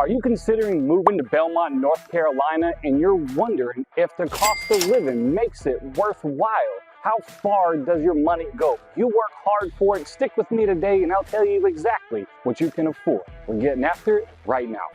Are you considering moving to Belmont, North Carolina, and you're wondering if the cost of living makes it worthwhile? How far does your money go? You work hard for it. Stick with me today and I'll tell you exactly what you can afford. We're getting after it right now.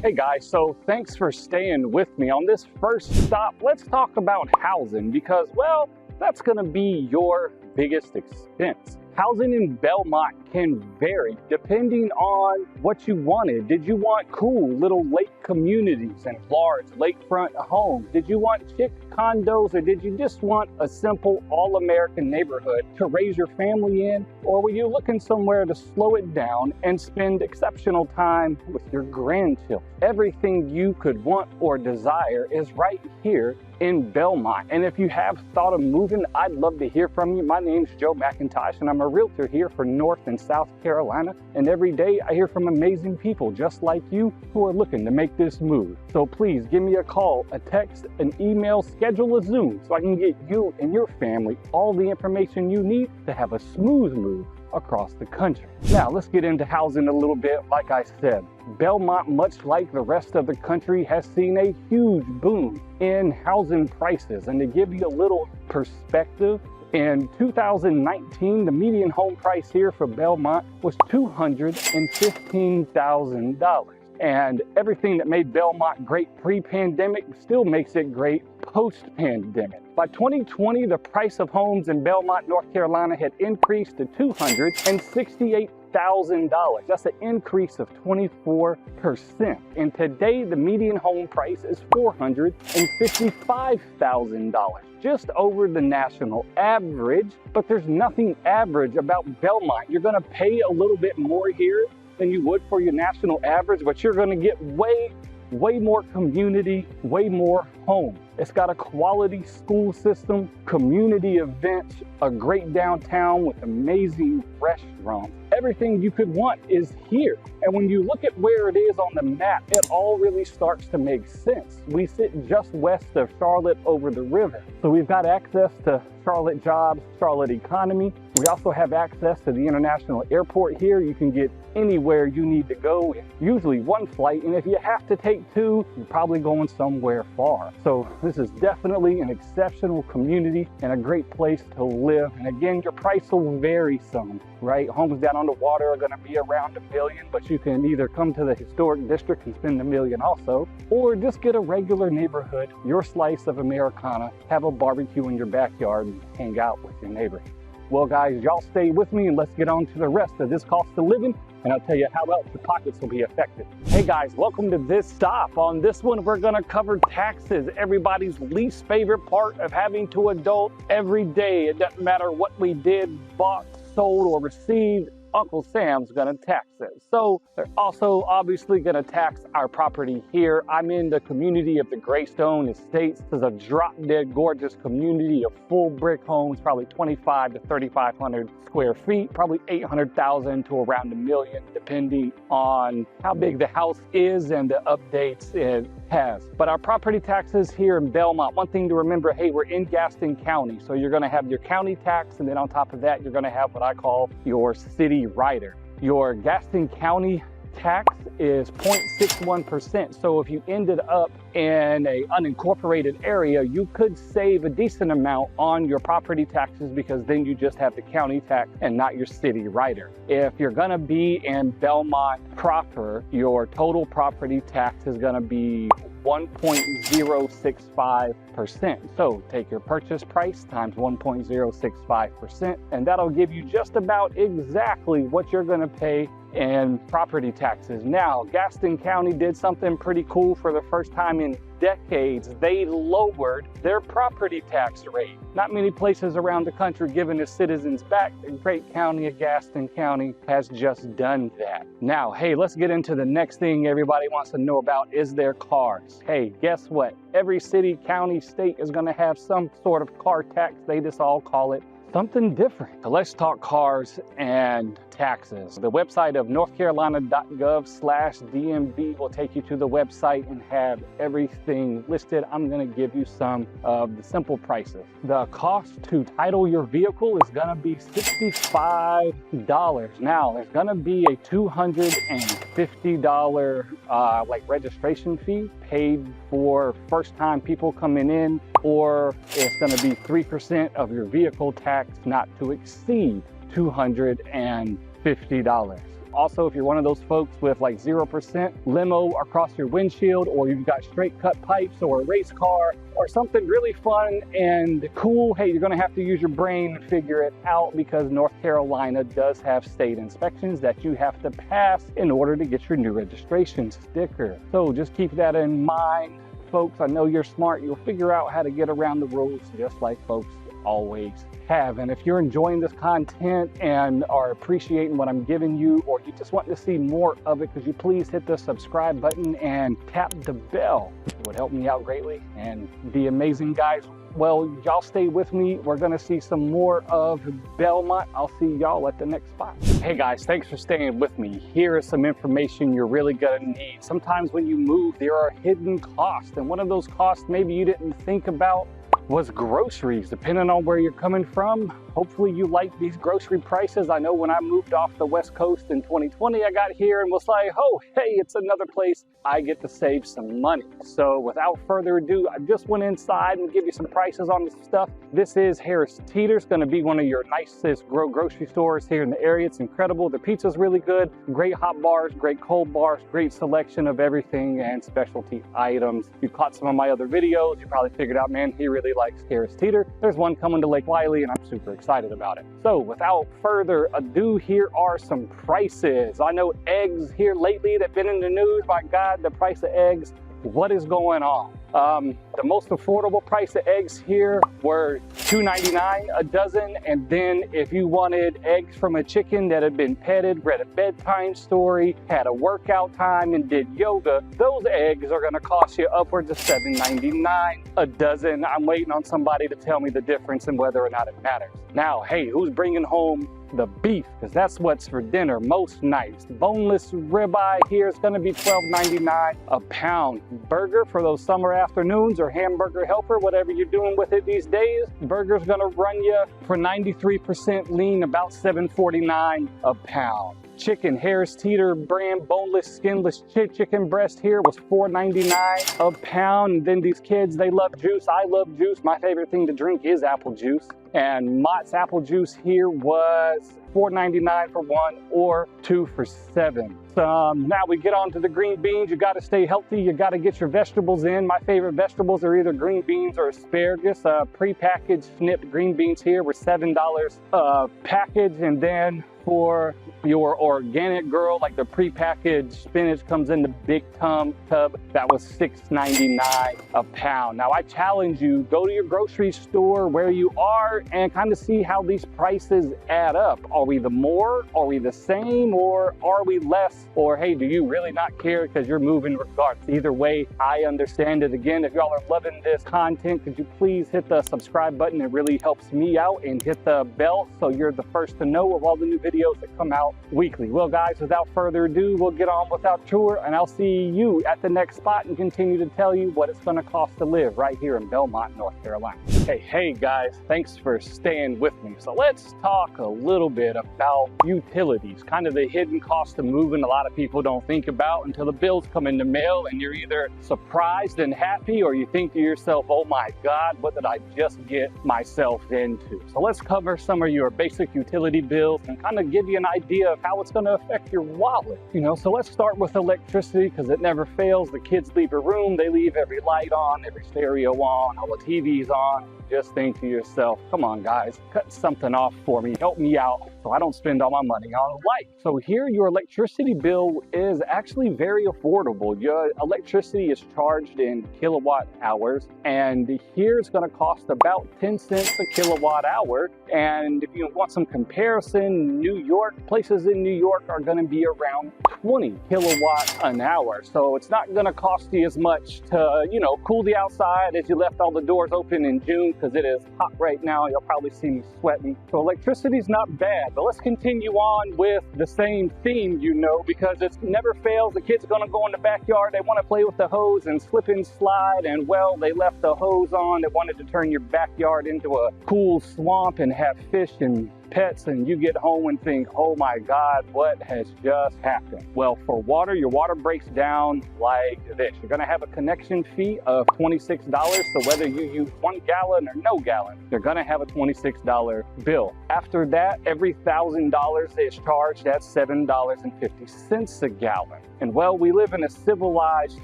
Hey guys, so thanks for staying with me on this first stop. Let's talk about housing because, well, that's gonna be your biggest expense. Housing in Belmont can vary depending on what you wanted. Did you want cool little lake communities and large lakefront homes? Did you want chic condos, or did you just want a simple all-American neighborhood to raise your family in? Or were you looking somewhere to slow it down and spend exceptional time with your grandchildren? Everything you could want or desire is right here in Belmont. And if you have thought of moving, I'd love to hear from you. My name's Joe Mcintosh and I'm a realtor here for North and South Carolina. And every day I hear from amazing people just like you who are looking to make this move. So please give me a call, a text, an email, schedule a Zoom so I can get you and your family all the information you need to have a smooth move across the country. Now let's get into housing a little bit. Like I said, Belmont, much like the rest of the country, has seen a huge boom in housing prices. And to give you a little perspective, in 2019, the median home price here for Belmont was $215,000. And everything that made Belmont great pre-pandemic still makes it great post-pandemic. By 2020, the price of homes in Belmont, North Carolina had increased to $268,000. That's an increase of 24%. And today, the median home price is $455,000, just over the national average. But there's nothing average about Belmont. You're gonna pay a little bit more here than you would for your national average, but you're gonna get way more community, way more home. It's got a quality school system, community events, a great downtown with amazing restaurants. Everything you could want is here. And when you look at where it is on the map, it all really starts to make sense. We sit just west of Charlotte over the river. So we've got access to Charlotte jobs, Charlotte economy. We also have access to the international airport here. You can get anywhere you need to go in usually one flight. And if you have to take two, you're probably going somewhere far. So this is definitely an exceptional community and a great place to live. And again, your price will vary some, right? Homes down on the water are gonna be around $1 million, but you can either come to the historic district and spend $1 million also, or just get a regular neighborhood, your slice of Americana, have a barbecue in your backyard and hang out with your neighbor. Well guys, y'all stay with me and let's get on to the rest of this cost of living, and I'll tell you how else your pockets will be affected. Hey guys, welcome to this stop. On this one, we're gonna cover taxes, everybody's least favorite part of having to adult every day. It doesn't matter what we did, bought, sold, or received, Uncle Sam's gonna tax it. So they're also obviously gonna tax our property here. I'm in the community of the Greystone Estates. This is a drop dead gorgeous community of full brick homes, probably 25 to 3,500 square feet, probably 800,000 to around $1 million, depending on how big the house is and the updates it has. But our property taxes here in Belmont, one thing to remember, hey, we're in Gaston County. So you're gonna have your county tax, and then on top of that, you're gonna have what I call your city rider. Your Gaston County tax is 0.61%. So if you ended up in an unincorporated area, you could save a decent amount on your property taxes because then you just have the county tax and not your city rider. If you're gonna be in Belmont proper, your total property tax is gonna be 1.065%. So take your purchase price times 1.065%, and that'll give you just about exactly what you're gonna pay in property taxes. Now, Gaston County did something pretty cool for the first time in decades. They lowered their property tax rate. Not many places around the country giving its citizens back. The great county of Gaston County has just done that. Now, hey, let's get into the next thing everybody wants to know about is their cars. Hey, guess what? Every city, county, state is gonna have some sort of car tax. They just all call it something different. So let's talk cars and taxes. The website of northcarolina.gov/DMV will take you to the website and have everything listed. I'm going to give you some of the simple prices. The cost to title your vehicle is going to be $65. Now, there's going to be a $250 like registration fee paid for first time people coming in, or it's going to be 3% of your vehicle tax not to exceed $250. Also, if you're one of those folks with like 0% limo across your windshield, or you've got straight cut pipes or a race car or something really fun and cool, hey, you're gonna have to use your brain and figure it out, because North Carolina does have state inspections that you have to pass in order to get your new registration sticker. So just keep that in mind, folks. I know you're smart. You'll figure out how to get around the rules just like folks always have. And if you're enjoying this content and are appreciating what I'm giving you, or you just want to see more of it, could you please hit the subscribe button and tap the bell? It would help me out greatly and be amazing, guys. Well, y'all stay with me. We're gonna see some more of Belmont. I'll see y'all at the next spot. Hey guys, thanks for staying with me. Here is some information you're really gonna need. Sometimes when you move, there are hidden costs, and one of those costs maybe you didn't think about was groceries. Depending on where you're coming from, hopefully you like these grocery prices. I know when I moved off the West Coast in 2020, I got here and was like, oh, hey, it's another place I get to save some money. So without further ado, I just went inside and give you some prices on this stuff. This is Harris Teeter. It's gonna be one of your nicest grocery stores here in the area. It's incredible. The pizza's really good. Great hot bars, great cold bars, great selection of everything and specialty items. If you caught some of my other videos, you probably figured out, man, he really likes Harris Teeter. There's one coming to Lake Wiley and I'm super excited about it. So without further ado, here are some prices. I know eggs here lately that have been in the news. My God, the price of eggs, what is going on? The most affordable price of eggs here were $2.99 a dozen, and then if you wanted eggs from a chicken that had been petted, read a bedtime story, had a workout time, and did yoga, those eggs are gonna cost you upwards of $7.99 a dozen. I'm waiting on somebody to tell me the difference and whether or not it matters. Now, hey, who's bringing home the beef? Because that's what's for dinner most nights. Boneless ribeye here is going to be $12.99 a pound. Burger for those summer afternoons, or hamburger helper, whatever you're doing with it these days, burger's going to run you for 93% lean about $7.49 a pound. Chicken, Harris Teeter brand boneless, skinless chicken breast here was $4.99 a pound. And then these kids, they love juice. I love juice. My favorite thing to drink is apple juice. And Mott's apple juice here was $4.99 for one, or 2 for $7. Now we get on to the green beans. You got to stay healthy. You got to get your vegetables in. My favorite vegetables are either green beans or asparagus. Pre-packaged snipped green beans here were $7 a package. And then for your organic girl, like the pre-packaged spinach comes in the big tub, that was $6.99 a pound. Now I challenge you, go to your grocery store where you are and kind of see how these prices add up. Are we the more? Are we the same? Or are we less? Or hey, do you really not care because you're moving regardless? Either way, I understand it. Again, if y'all are loving this content, could you please hit the subscribe button? It really helps me out, and hit the bell so you're the first to know of all the new videos that come out weekly. Well guys, without further ado, we'll get on with our tour, and I'll see you at the next spot and continue to tell you what it's going to cost to live right here in Belmont, North Carolina. Hey guys, thanks for staying with me. So let's talk a little bit about utilities, kind of the hidden cost of moving a lot of people don't think about until the bills come in the mail, and you're either surprised and happy, or you think to yourself, oh my God, what did I just get myself into? So let's cover some of your basic utility bills and kind of give you an idea of how it's going to affect your wallet. So let's start with electricity, because it never fails. The kids leave a room, they leave every light on, every stereo on, all the TVs on. Just think to yourself, come on guys, cut something off for me, help me out. so I don't spend all my money on lights. So here your electricity bill is actually very affordable. Your electricity is charged in kilowatt hours, and here it's going to cost about 10 cents a kilowatt hour. And if you want some comparison, New York, places in New York are going to be around 20 kilowatt an hour. So it's not going to cost you as much to, cool the outside as you left all the doors open in June, because it is hot right now. You'll probably see me sweating. So electricity's not bad, but let's continue on with the same theme, because it never fails. The kids are going to go in the backyard. They want to play with the hose and slip and slide. And well, they left the hose on. They wanted to turn your backyard into a cool swamp and have fish and pets, and you get home and think, oh my God, what has just happened? Well, for water, your water breaks down like this. You're going to have a connection fee of $26. So whether you use 1 gallon or no gallon, you're going to have a $26 bill. After that, every $1,000 is charged at $7.50 a gallon. And well, we live in a civilized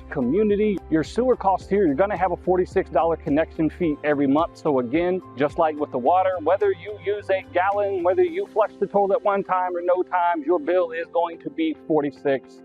community. Your sewer cost here, you're going to have a $46 connection fee every month. So again, just like with the water, whether you use a gallon, whether you flush the toilet one time or no times, your bill is going to be $46.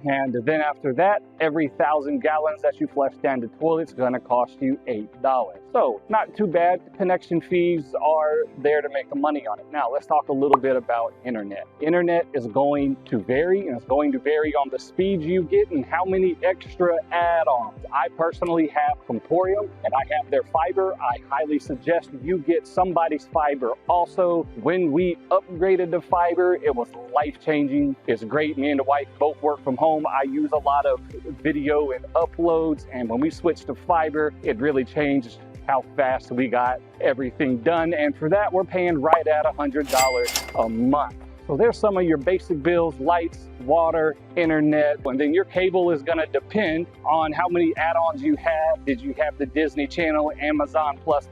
And then after that, every 1,000 gallons that you flush down the toilet is going to cost you $8. So not too bad. The connection fees are there to make the money on it. Now let's talk a little bit about internet. Internet is going to vary, and it's going to vary on the speed you get and how many extra add-ons. I personally have Comporium and I have their fiber. I highly suggest you get somebody's fiber also. When we upgraded to fiber, it was life-changing. It's great. Me and the wife both work from home. I use a lot of video and uploads, and when we switched to fiber, it really changed how fast we got everything done. And for that, we're paying right at $100 a month. So there's some of your basic bills: lights, water, internet, and then your cable is going to depend on how many add-ons you have. Did you have the Disney Channel, Amazon plus,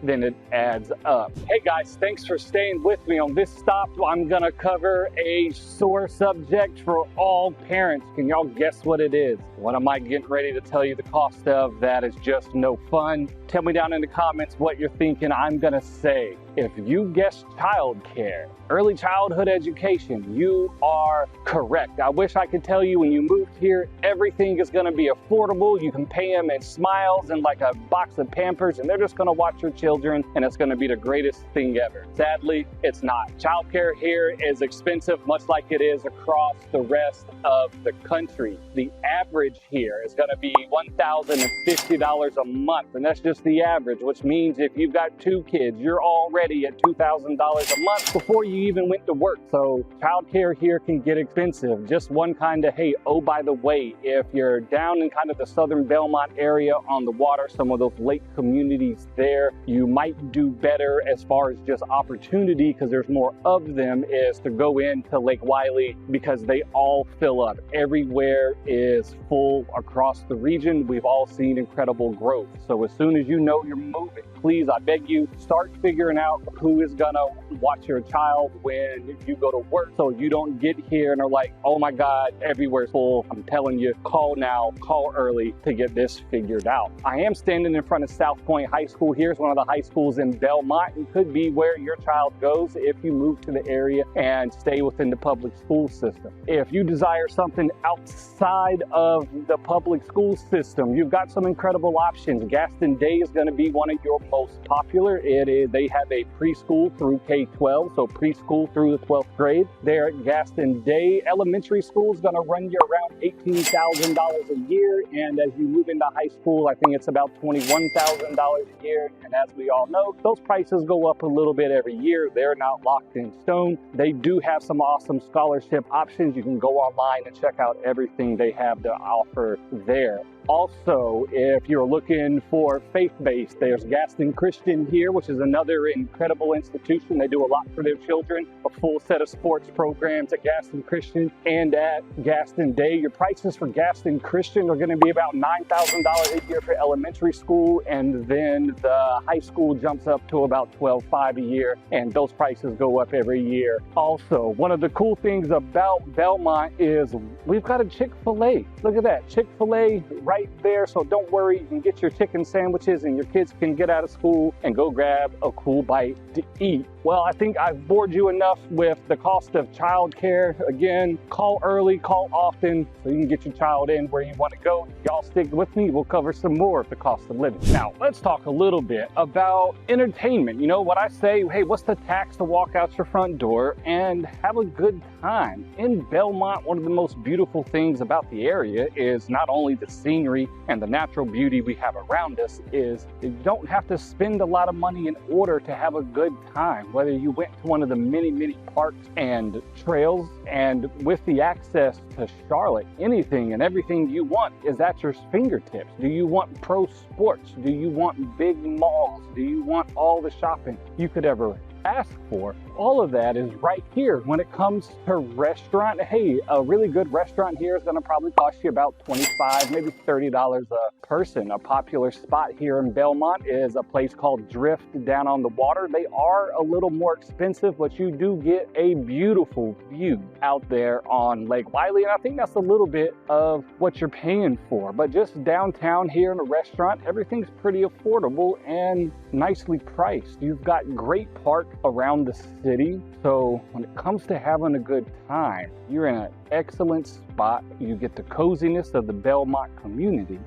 then it adds up. Hey guys, thanks for staying with me on this stop. I'm going to cover a sore subject for all parents. Can y'all guess what it is? What am I getting ready to tell you the cost of? That is just no fun. Tell me down in the comments what you're thinking I'm going to say. If you guessed childcare, early childhood education, you are correct. I wish I could tell you when you moved here, everything is going to be affordable. You can pay them in smiles and like a box of Pampers, and they're just going to watch your children, and it's going to be the greatest thing ever. Sadly, it's not. Childcare here is expensive, much like it is across the rest of the country. The average here is going to be $1,050 a month, and that's just the average, which means if you've got 2 kids, you're already at $2,000 a month before you even went to work. So childcare here can get expensive. Just one kind of, hey, oh, by the way, if you're down in kind of the southern Belmont area on the water, some of those lake communities there, you might do better as far as just opportunity, because there's more of them, is to go into Lake Wiley, because they all fill up. Everywhere is full across the region. We've all seen incredible growth. So as soon as you know you're moving, please, I beg you, start figuring out who is gonna watch your child when you go to work, so you don't get here and are like, oh my God, everywhere's full. I'm telling you, call now, call early to get this figured out. I am standing in front of South Point High School. Here's one of the high schools in Belmont. It could be where your child goes if you move to the area and stay within the public school system. If you desire something outside of the public school system, you've got some incredible options. Gaston Day is going to be one of your most popular. They have a preschool through K-12, so preschool through the 12th grade. There at Gaston Day, elementary school is going to run you around $18,000 a year, and as you move into high school, I think it's about $21,000 a year. And as we all know, those prices go up a little bit every year. They're not locked in stone. They do have some awesome scholarship options. You can go online and check out everything they have to offer there. Also, if you're looking for faith-based, there's Gaston Christian here, which is another incredible institution. They do a lot for their children, a full set of sports programs at Gaston Christian and at Gaston Day. Your prices for Gaston Christian are going to be about $9,000 a year for elementary school, and then the high school jumps up to about $12,500 a year, and those prices go up every year. Also, one of the cool things about Belmont is we've got a Chick-fil-A. Look at that, Chick-fil-A right there. So don't worry, you can get your chicken sandwiches and your kids can get out of school and go grab a cool bite to eat. Well, I think I've bored you enough with the cost of childcare. Again, call early, call often, so you can get your child in where you want to go. Y'all stick with me, we'll cover some more of the cost of living. Now, let's talk a little bit about entertainment. You know what I say, hey, what's the tax to walk out your front door and have a good time? In Belmont, one of the most beautiful things about the area is not only the scenery and the natural beauty we have around us, is you don't have to spend a lot of money in order to have a good time. Whether you went to one of the many parks and trails, and with the access to Charlotte, anything and everything you want is at your fingertips. Do you want pro sports? Do you want big malls? Do you want all the shopping you could ever ask for? All of that is right here. When it comes to restaurant, hey, a really good restaurant here is going to probably cost you about $25, maybe $30 a person. A popular spot here in Belmont is a place called Drift down on the water. They are a little more expensive, but you do get a beautiful view out there on Lake Wiley, and I think that's a little bit of what you're paying for. But just downtown here in a restaurant, everything's pretty affordable and nicely priced. You've got great parks around the city, so when it comes to having a good time, you're in an excellent spot. You get the coziness of the Belmont community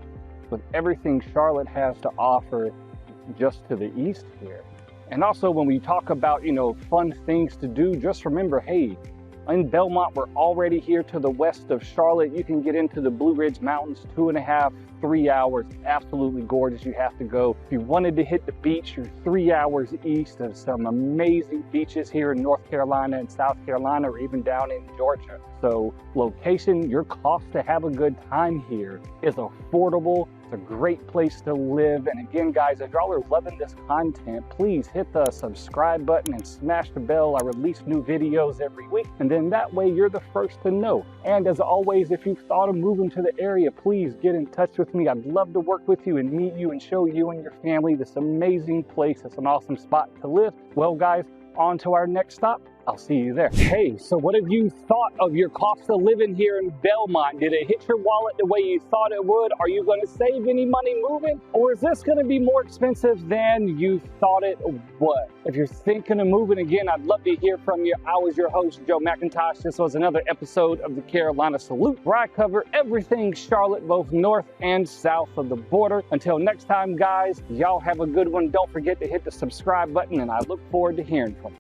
with everything Charlotte has to offer just to the east here. And also when we talk about, you know, fun things to do, just remember, hey, in Belmont, we're already here to the west of Charlotte. You can get into the Blue Ridge Mountains, 2.5, 3 hours. Absolutely gorgeous. You have to go. If you wanted to hit the beach, you're 3 hours east of some amazing beaches here in North Carolina and South Carolina, or even down in Georgia. So location, your cost to have a good time here is affordable. It's a great place to live. And again, guys, if y'all are loving this content, please hit the subscribe button and smash the bell. I release new videos every week, and then that way you're the first to know. And as always, if you've thought of moving to the area, please get in touch with me. I'd love to work with you and meet you and show you and your family this amazing place. It's an awesome spot to live. Well, guys, on to our next stop. I'll see you there. Hey, so what have you thought of your cost of living here in Belmont? Did it hit your wallet the way you thought it would? Are you going to save any money moving? Or is this going to be more expensive than you thought it would? If you're thinking of moving again, I'd love to hear from you. I was your host, Joe Mcintosh. This was another episode of the Carolina Salute, where I cover everything Charlotte, both north and south of the border. Until next time, guys, y'all have a good one. Don't forget to hit the subscribe button, and I look forward to hearing from you.